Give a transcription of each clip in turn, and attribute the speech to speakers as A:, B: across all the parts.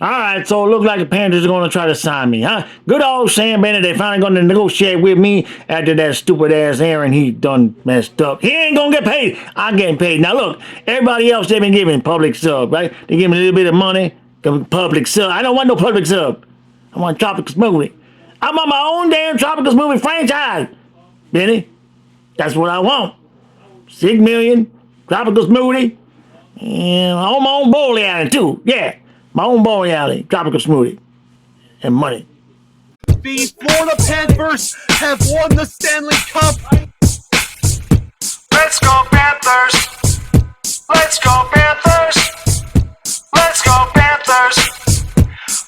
A: All right, so it looks like the Panthers are going to try to sign me, huh? Good old Sam Bennett, they finally going to negotiate with me after that stupid-ass Aaron, he done messed up. He ain't going to get paid. I'm getting paid. Now, look, everybody else, they've been giving public sub, right? They give me a little bit of money, public sub. I don't want no public sub. I want tropical smoothie. I want my own damn tropical smoothie franchise, Benny. That's what I want. 6 million, tropical smoothie, and I own my own bowling alley, too. Yeah. My own bowling alley, tropical smoothie, and money.
B: The Florida Panthers have won the Stanley Cup.
C: Let's go Panthers! Let's go Panthers! Let's go Panthers!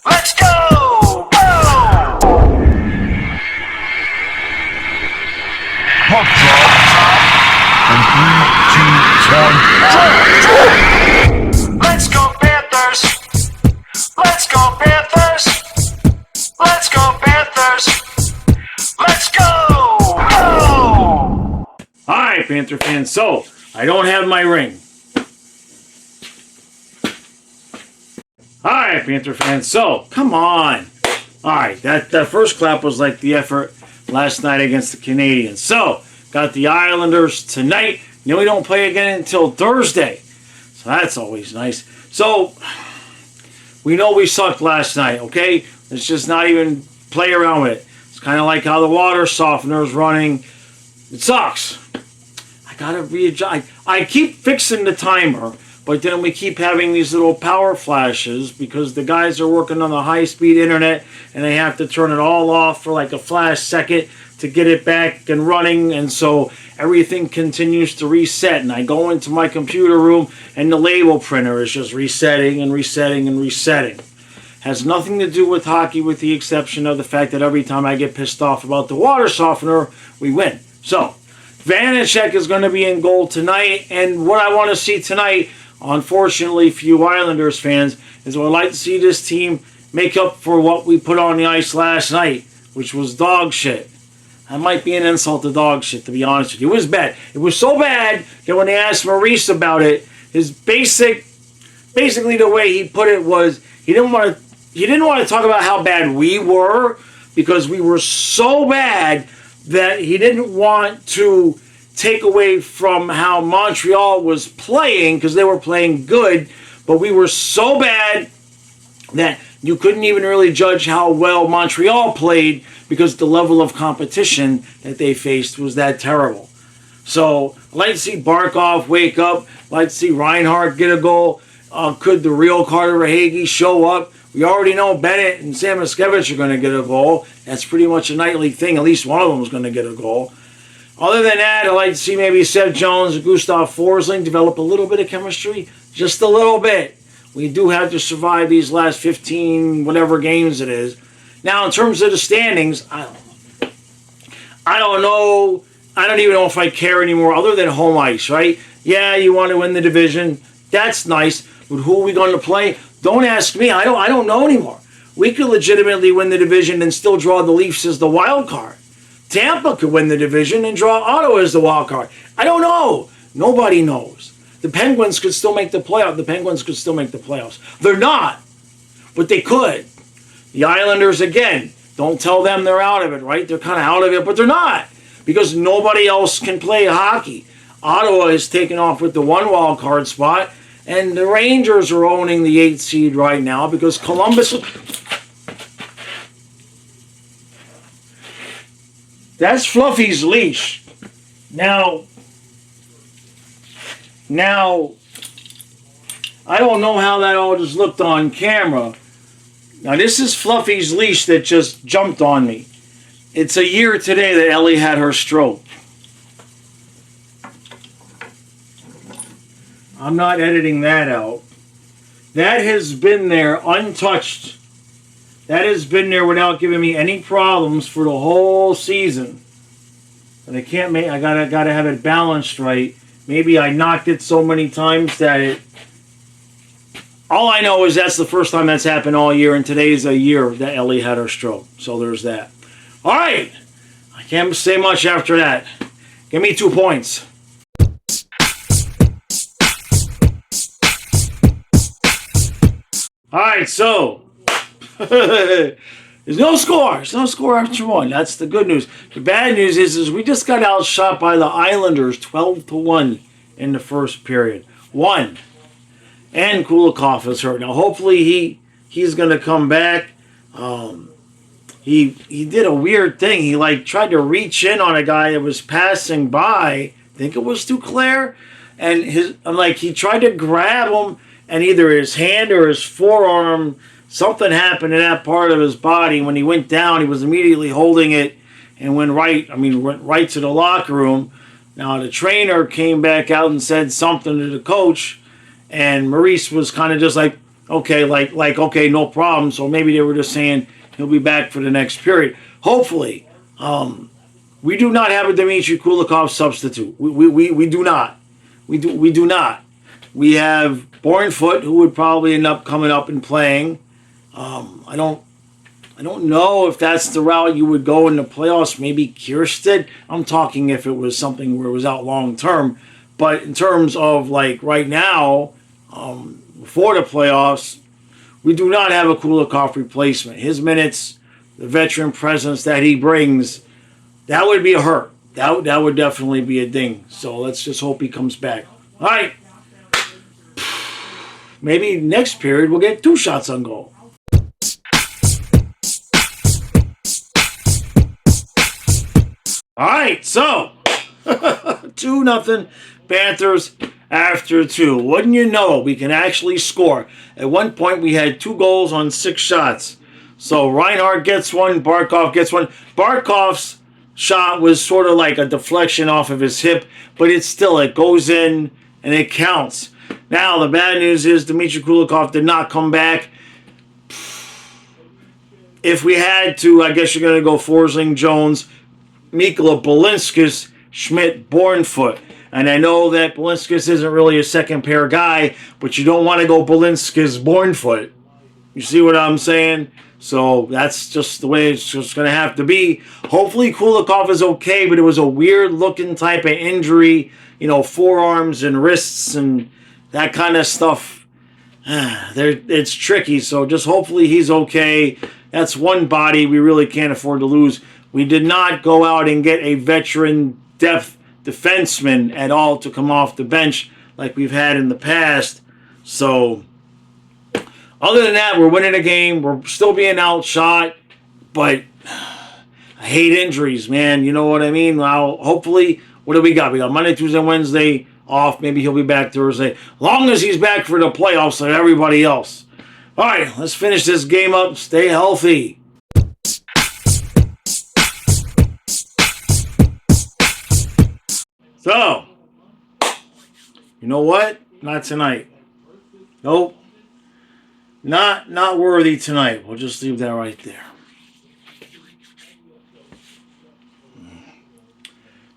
C: Let's go! Go!
D: Puck drop. And 3, 2, 1,
C: Let's go Panthers! Let's go Panthers! Let's go Panthers! Let's go! Go!
A: Alright, Panther fans, so I don't have my ring. Alright, Panther fans, so come on. Alright, that first clap was like the effort last night against the Canadians. So, got the Islanders tonight. You know, we don't play again until Thursday. So that's always nice. So, we know we sucked last night, okay? Let's just not even play around with it. It's kind of like how the water softener is running. It sucks. I gotta readjust. I keep fixing the timer, but then we keep having these little power flashes because the guys are working on the high-speed internet and they have to turn it all off for like a flash second to get it back and running, and so everything continues to reset, and I go into my computer room and the label printer is just resetting and resetting and resetting. Has nothing to do with hockey with the exception of the fact that every time I get pissed off about the water softener, we win. So, Vanacek is going to be in goal tonight, and what I want to see tonight, unfortunately for you Islanders fans, is I would like to see this team make up for what we put on the ice last night, which was dog shit. That might be an insult to dog shit, to be honest with you. It was bad. It was so bad that when they asked Maurice about it, his basically the way he put it was he didn't want to talk about how bad we were because we were so bad that he didn't want to take away from how Montreal was playing because they were playing good, but we were so bad that you couldn't even really judge how well Montreal played because the level of competition that they faced was that terrible. So, I'd like to see Barkov wake up. I'd like to see Reinhart get a goal. Could the real Carter Verhaeghe show up? We already know Bennett and Samoskevich are going to get a goal. That's pretty much a nightly thing. At least one of them is going to get a goal. Other than that, I'd like to see maybe Seth Jones and Gustav Forsling develop a little bit of chemistry. Just a little bit. We do have to survive these last 15 whatever games it is. Now, in terms of the standings, I don't know. I don't even know if I care anymore other than home ice, right? Yeah, you want to win the division. That's nice. But who are we going to play? Don't ask me. I don't know anymore. We could legitimately win the division and still draw the Leafs as the wild card. Tampa could win the division and draw Ottawa as the wild card. I don't know. Nobody knows. The Penguins could still make the playoffs. The Penguins could still make the playoffs. They're not, but they could. The Islanders, again, don't tell them they're out of it, right? They're kind of out of it, but they're not because nobody else can play hockey. Ottawa is taking off with the one wild card spot, and the Rangers are owning the 8th seed right now because Columbus... That's Fluffy's leash. Now, I don't know how that all just looked on camera. Now, this is Fluffy's leash that just jumped on me. It's a year today that Ellie had her stroke. I'm not editing that out. That has been there untouched. That has been there without giving me any problems for the whole season. But I can't make. I gotta have it balanced right. Maybe I knocked it so many times that it. All I know is that's the first time that's happened all year, and today's a year that Ellie had her stroke. So there's that. All right. I can't say much after that. Give me 2 points. All right, so there's no score. There's no score after one. That's the good news. The bad news is we just got outshot by the Islanders 12-1 in the first period. One. And Kulikov is hurt. Now, hopefully he's going to come back. He did a weird thing. He tried to reach in on a guy that was passing by. I think it was Duclair. And he tried to grab him, and either his hand or his forearm, something happened to that part of his body. When he went down, he was immediately holding it and went right to the locker room. Now, the trainer came back out and said something to the coach, and Maurice was kind of just okay, okay, no problem. So maybe they were just saying he'll be back for the next period. Hopefully. We do not have a Dmitry Kulikov substitute. We do not. We do not. We have Bornfoot, who would probably end up coming up and playing. I don't know if that's the route you would go in the playoffs. Maybe Kiersted. I'm talking if it was something where it was out long term. But in terms of right now, before the playoffs, we do not have a Kulikov replacement. His minutes, the veteran presence that he brings, that would be a hurt. That would definitely be a ding. So let's just hope he comes back. All right. Maybe next period we'll get 2 shots on goal. All right, so 2-0 Panthers after 2. Wouldn't you know, we can actually score. At one point, we had 2 goals on 6 shots. So Reinhardt gets one, Barkov gets one. Barkov's shot was sort of like a deflection off of his hip, but it goes in and it counts. Now, the bad news is Dmitry Kulikov did not come back. If we had to, I guess you're going to go Forsling, Jones, Mikula, Balinskis, Schmidt, Bornfoot. And I know that Balinskis isn't really a second pair guy, but you don't want to go Balinskis, Bornfoot. You see what I'm saying? So that's just the way it's just going to have to be. Hopefully Kulikov is okay, but it was a weird-looking type of injury. Forearms and wrists and that kind of stuff. It's tricky, so just hopefully he's okay. That's one body we really can't afford to lose. We did not go out and get a veteran depth defenseman at all to come off the bench like we've had in the past. So other than that, we're winning a game. We're still being outshot, but I hate injuries, man. You know what I mean? Now, hopefully, what do we got? We got Monday, Tuesday, Wednesday off. Maybe he'll be back Thursday. As long as he's back for the playoffs like everybody else. All right, let's finish this game up. Stay healthy. So, you know what? Not tonight. Nope. Not worthy tonight. We'll just leave that right there.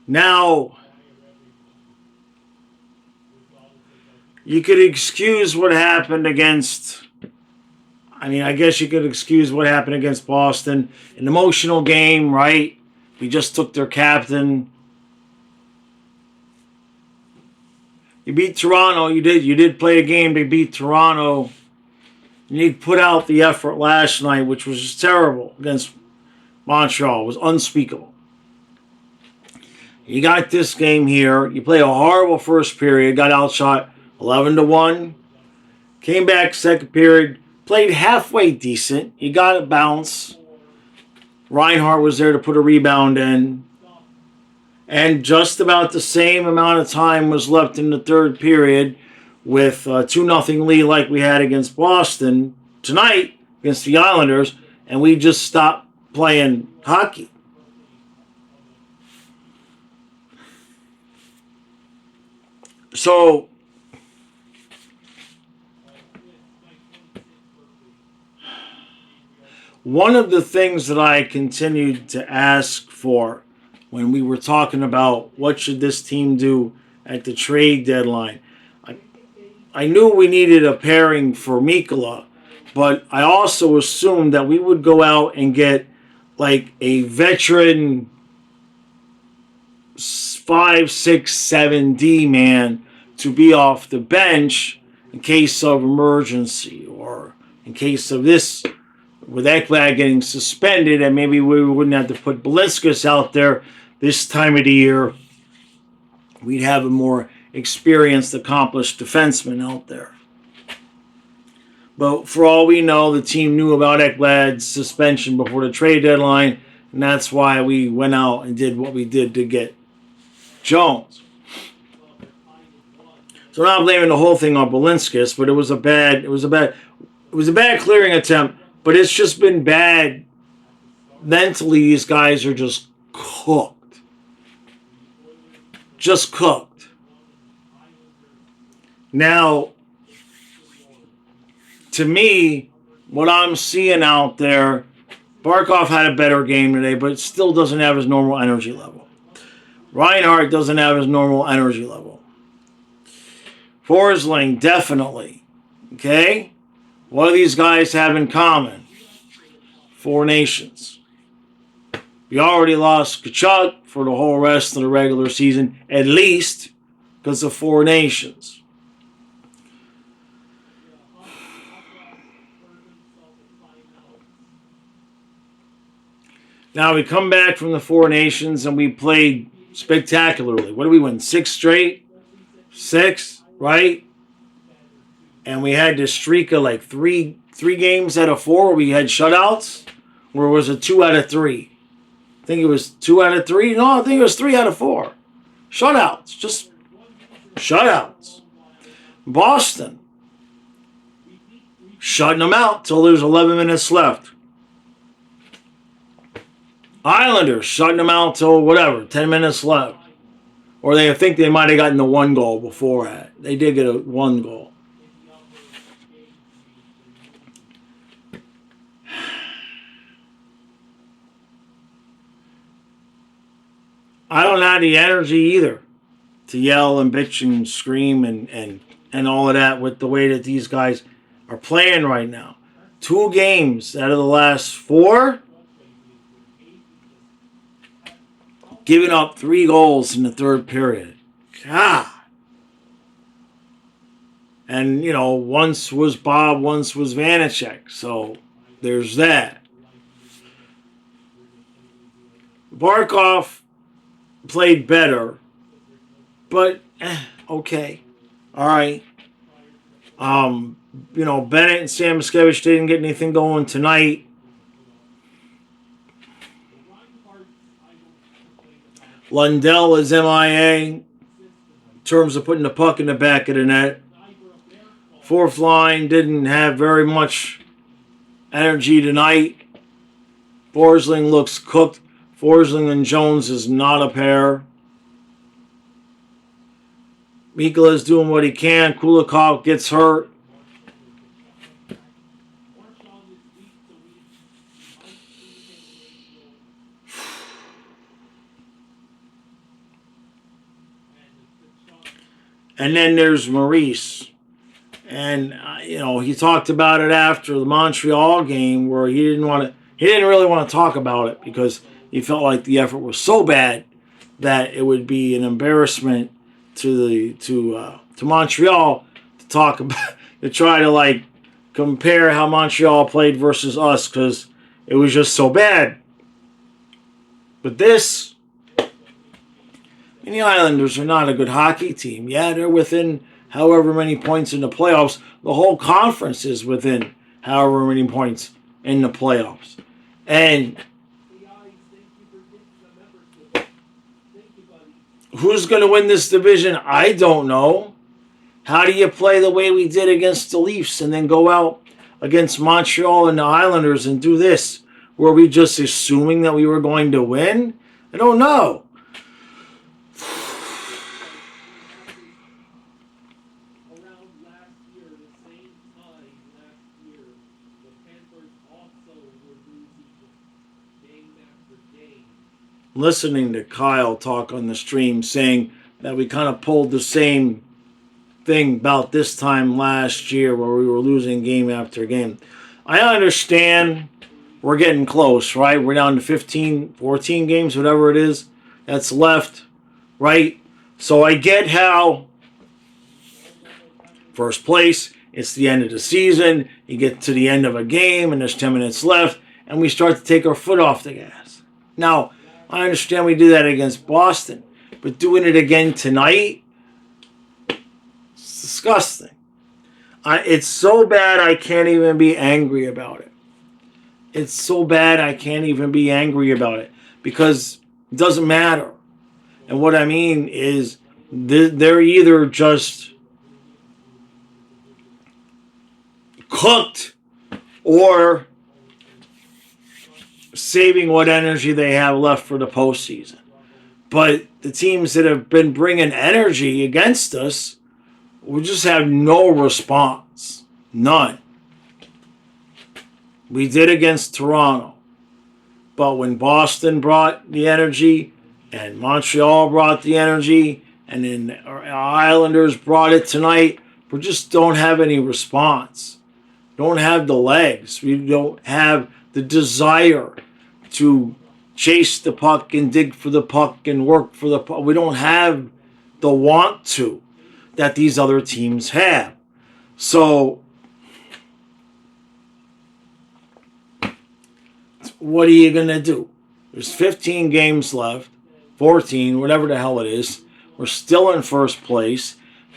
A: Now, you could excuse what happened against... I guess you could excuse what happened against Boston. An emotional game, right? We just took their captain. You beat Toronto. You did play a game to beat Toronto. You put out the effort last night, which was just terrible against Montreal. It was unspeakable. You got this game here. You play a horrible first period. Got outshot 11-1. Came back second period. Played halfway decent. You got a bounce. Reinhardt was there to put a rebound in. And just about the same amount of time was left in the third period with 2-0 lead like we had against Boston tonight against the Islanders, and we just stopped playing hockey. So, one of the things that I continued to ask for when we were talking about what should this team do at the trade deadline, I knew we needed a pairing for Mikula, but I also assumed that we would go out and get a veteran 5, 6, 7 D man to be off the bench in case of emergency or in case of this, with Ekblad getting suspended, and maybe we wouldn't have to put Balinskis out there this time of the year. We'd have a more experienced, accomplished defenseman out there. But for all we know, the team knew about Ekblad's suspension before the trade deadline, and that's why we went out and did what we did to get Jones. So I'm not blaming the whole thing on Balinskis, but it was a bad clearing attempt. But it's just been bad. Mentally, these guys are just cooked. Just cooked. Now, to me, what I'm seeing out there, Barkov had a better game today, but it still doesn't have his normal energy level. Reinhart doesn't have his normal energy level. Forsling, definitely. Okay? What do these guys have in common? Four Nations. We already lost Tkachuk for the whole rest of the regular season, at least because of Four Nations. Now we come back from the Four Nations and we played spectacularly. What did we win? 6 straight? 6, right? And we had this streak of like three games out of 4 where we had shutouts. Or was it 2 out of 3? I think it was 2 out of 3. No, I think it was 3 out of 4. Shutouts. Just shutouts. Boston. Shutting them out till there's 11 minutes left. Islanders shutting them out till whatever, 10 minutes left. Or they think they might have gotten the 1 goal before that. They did get a 1 goal. I don't have the energy either to yell and bitch and scream and all of that with the way that these guys are playing right now. 2 games out of the last 4, giving up 3 goals in the third period. God. And, you know, once was Bob, once was Vanacek. So there's that. Barkov played better. But, okay. All right. You know, Bennett and Samoskevich didn't get anything going tonight. Lundell is MIA in terms of putting the puck in the back of the net. Fourth line didn't have very much energy tonight. Forsling looks cooked. Forsling and Jones is not a pair. Mikla is doing what he can. Kulikov gets hurt. And then there's Maurice. And, you know, he talked about it after the Montreal game where he didn't really want to talk about it because he felt like the effort was so bad that it would be an embarrassment to Montreal to talk about, to try to like compare how Montreal played versus us because it was just so bad. But this, and the Islanders are not a good hockey team. Yeah, they're within however many points in the playoffs. The whole conference is within however many points in the playoffs. And who's going to win this division? I don't know. How do you play the way we did against the Leafs and then go out against Montreal and the Islanders and do this? Were we just assuming that we were going to win? I don't know. Listening to Kyle talk on the stream saying that we kind of pulled the same thing about this time last year where we were losing game after game. I understand we're getting close, right? We're down to 15, 14 games, whatever it is that's left, right? So I get how first place it's the end of the season. You get to the end of a game and there's 10 minutes left, and we start to take our foot off the gas. Now, I understand we do that against Boston, but doing it again tonight, it's disgusting. It's so bad I can't even be angry about it. It's so bad I can't even be angry about it because it doesn't matter. And what I mean is they're either just cooked or saving what energy they have left for the postseason. But the teams that have been bringing energy against us will just have no response. None. We did against Toronto. But when Boston brought the energy and Montreal brought the energy and then our Islanders brought it tonight, we just don't have any response. Don't have the legs. We don't have the desire to chase the puck and dig for the puck and work for the puck. We don't have the want to that these other teams have. So what are you going to do? There's 15 games left, 14, whatever the hell it is. We're still in first place.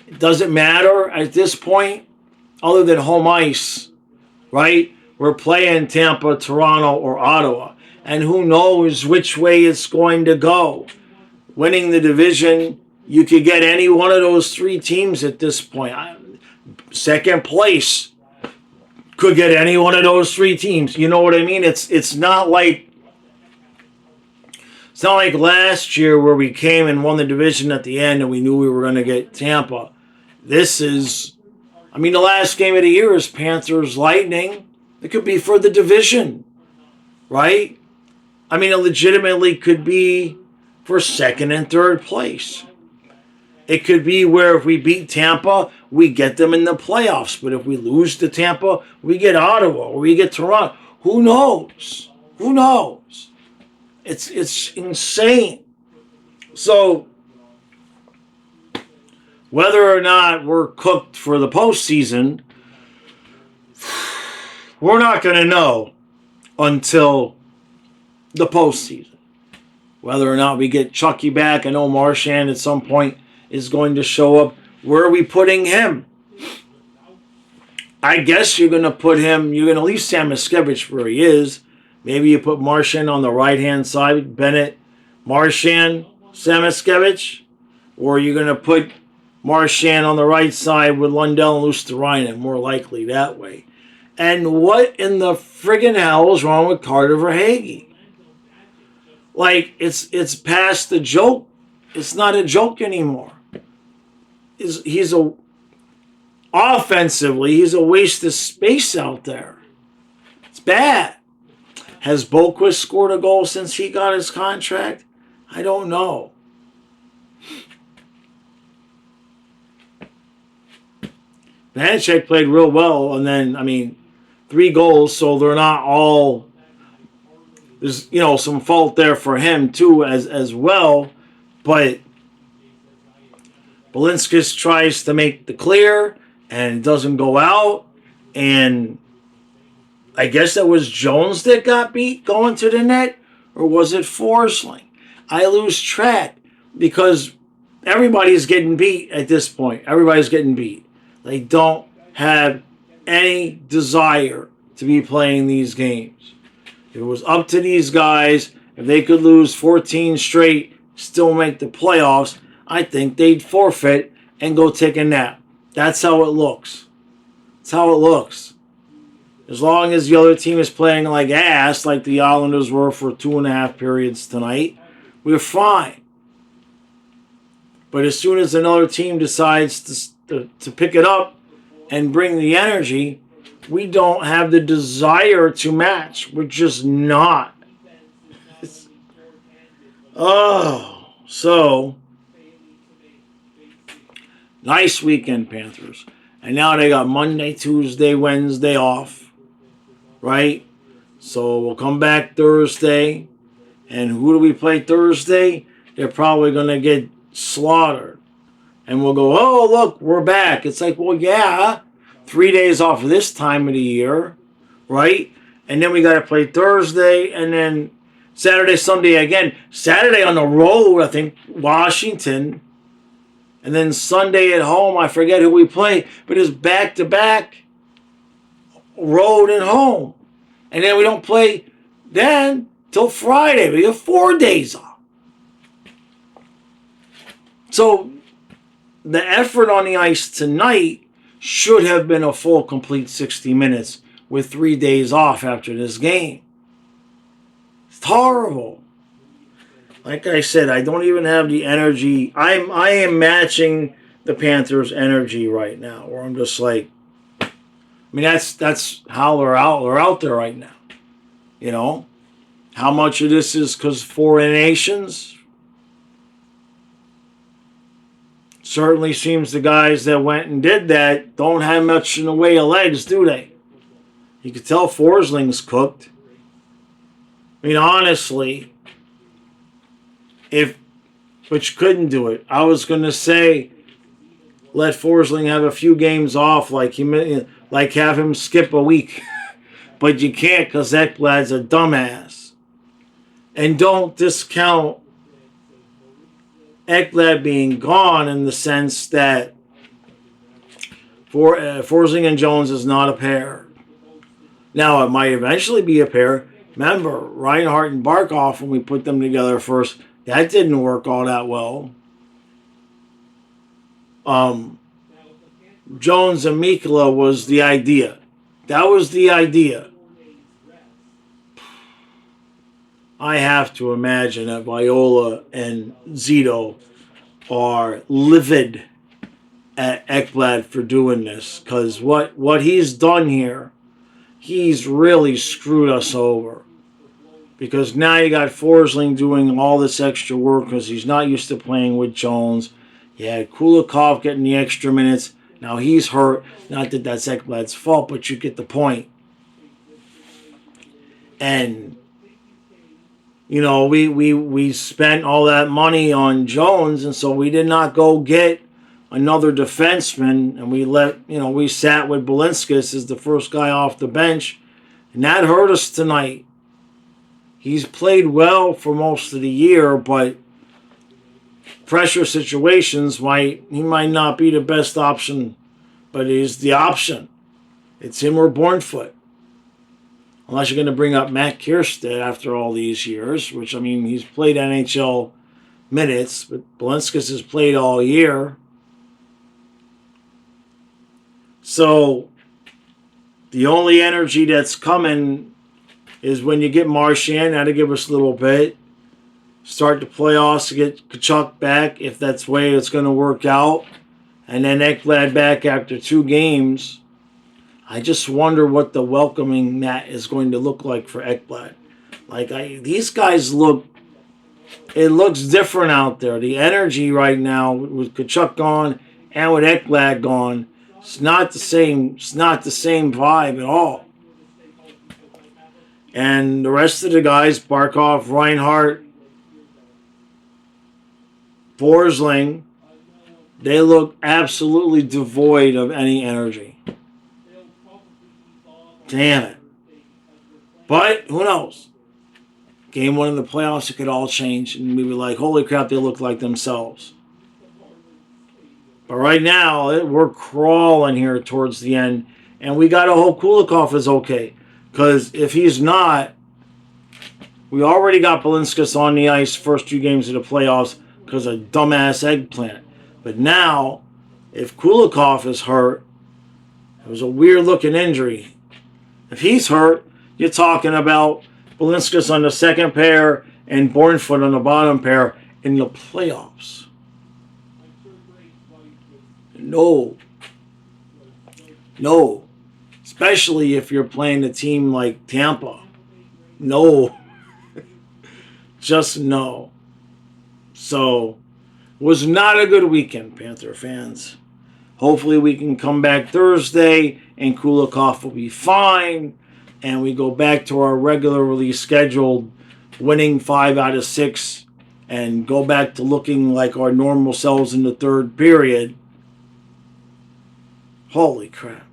A: It doesn't matter at this point other than home ice, right? We're playing Tampa, Toronto, or Ottawa. And who knows which way it's going to go. Winning the division, you could get any one of those three teams at this point. Second place could get any one of those three teams. You know what I mean? It's not like last year where we came and won the division at the end and we knew we were going to get Tampa. This is, the last game of the year is Panthers Lightning. It could be for the division, right? It legitimately could be for second and third place. It could be where if we beat Tampa, we get them in the playoffs. But if we lose to Tampa, we get Ottawa or we get Toronto. Who knows? Who knows? It's insane. So whether or not we're cooked for the postseason, we're not going to know until the postseason. Whether or not we get Chucky back, I know Marchand at some point is going to show up. Where are we putting him? I guess you're going to put him, you're going to leave Sam Miskevich where he is. Maybe you put Marchand on the right-hand side, Bennett, Marchand, Sam Miskevich. Or you're going to put Marchand on the right side with Lundell and Luostarinen, more likely that way. And what in the friggin' hell is wrong with Carter Verhaeghe? It's past the joke. It's not a joke anymore. Offensively, he's a waste of space out there. It's bad. Has Boquist scored a goal since he got his contract? I don't know. Vanacek played real well, and then, 3 goals, so they're not all... There's, some fault there for him, too, as well. But Balinskis tries to make the clear, and it doesn't go out. And I guess that was Jones that got beat going to the net, or was it Forsling? I lose track because everybody's getting beat at this point. Everybody's getting beat. They don't have any desire to be playing these games. If it was up to these guys, if they could lose 14 straight, still make the playoffs, I think they'd forfeit and go take a nap. That's how it looks. That's how it looks. As long as the other team is playing like ass, like the Islanders were for 2.5 periods tonight, we're fine. But as soon as another team decides to pick it up and bring the energy, we don't have the desire to match. We're just not. So nice weekend, Panthers. And now they got Monday, Tuesday, Wednesday off, right? So we'll come back Thursday. And who do we play Thursday? They're probably going to get slaughtered. And we'll go, oh, look, we're back. It's like, well, yeah, 3 days off of this time of the year, right? And then we got to play Thursday, and then Saturday, Sunday again. Saturday on the road, I think, Washington. And then Sunday at home, I forget who we play, but it's back-to-back road and home. And then we don't play then till Friday. We have 4 days off. So the effort on the ice tonight should have been a full, complete 60 minutes with 3 days off after this game. It's horrible. Like I said, I don't even have the energy. I am matching the Panthers' energy right now, where I'm just like, I mean, that's how they're out there right now. You know, how much of this is because foreign nations? Certainly seems the guys that went and did that don't have much in the way of legs, do they? You could tell Forsling's cooked. I mean, honestly, but you couldn't do it. I was going to say, let Forsling have a few games off, like have him skip a week. But you can't, because Ekblad's a dumbass. And don't discount Ekblad being gone in the sense that Forsling and Jones is not a pair. Now, it might eventually be a pair. Remember, Reinhart and Barkov, when we put them together first, that didn't work all that well. Jones and Mikula was the idea. That was the idea. I have to imagine that Viola and Zito are livid at Ekblad for doing this, because what he's done here, he's really screwed us over. Because now you got Forsling doing all this extra work because he's not used to playing with Jones. You had Kulikov getting the extra minutes. Now he's hurt. Not that that's Ekblad's fault, but you get the point. And, you know, we spent all that money on Jones, and so we did not go get another defenseman, and we sat with Balinskis as the first guy off the bench, and that hurt us tonight. He's played well for most of the year, but pressure situations he might not be the best option, but he's the option. It's him or Bornfoot. Unless you're going to bring up Matt Kierstead after all these years, which, I mean, he's played NHL minutes, but Balinskis has played all year. So the only energy that's coming is when you get Marchand. That'll give us a little bit. Start the playoffs to get Kachuk back, if that's the way it's going to work out. And then Ekblad back after 2 games. I just wonder what the welcoming mat is going to look like for Ekblad. These guys it looks different out there. The energy right now with Kachuk gone and with Ekblad gone, it's not the same. It's not the same vibe at all. And the rest of the guys, Barkov, Reinhart, Forsling, they look absolutely devoid of any energy. Damn it. But who knows? Game 1 of the playoffs, it could all change. And we were like, holy crap, they look like themselves. But right now, we're crawling here towards the end. And we got to hope Kulikov is okay. Because if he's not, we already got Balinskis on the ice first 2 games of the playoffs because of dumbass eggplant. But now, if Kulikov is hurt, it was a weird-looking injury. If he's hurt, you're talking about Balinskis on the second pair and Bornfoot on the bottom pair in the playoffs. No. Especially if you're playing a team like Tampa. No. Just no. So, was not a good weekend, Panther fans. Hopefully we can come back Thursday and Kulikov will be fine. And we go back to our regularly scheduled winning 5 out of 6 and go back to looking like our normal selves in the third period. Holy crap.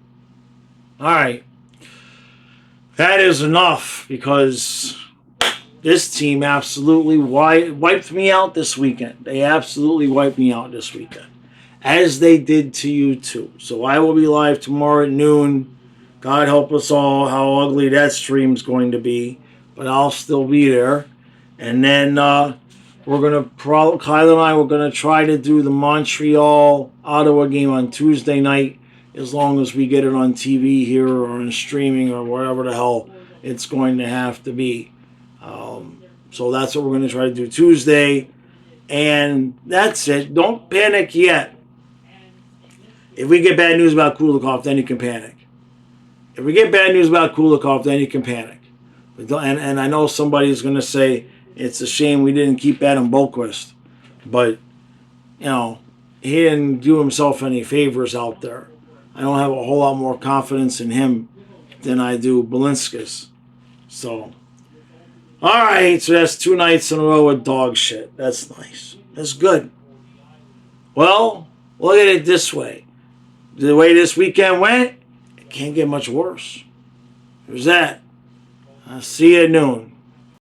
A: All right. That is enough because this team absolutely wiped me out this weekend. They absolutely wiped me out this weekend, as they did to you too. So I will be live tomorrow at noon. God help us all how ugly that stream's going to be, but I'll still be there. And then we're going to, Kyle and I, we're going to try to do the Montreal-Ottawa game on Tuesday night, as long as we get it on TV here or on streaming or wherever the hell it's going to have to be. So that's what we're going to try to do Tuesday. And that's it. Don't panic yet. If we get bad news about Kulikov, then you can panic. If we get bad news about Kulikov, then you can panic. And I know somebody's going to say, it's a shame we didn't keep Adam Boquist. But, you know, he didn't do himself any favors out there. I don't have a whole lot more confidence in him than I do Balinskis. So, all right. So that's 2 nights in a row with dog shit. That's nice. That's good. Well, look at it this way. The way this weekend went, it can't get much worse. There's that. I'll see you at noon.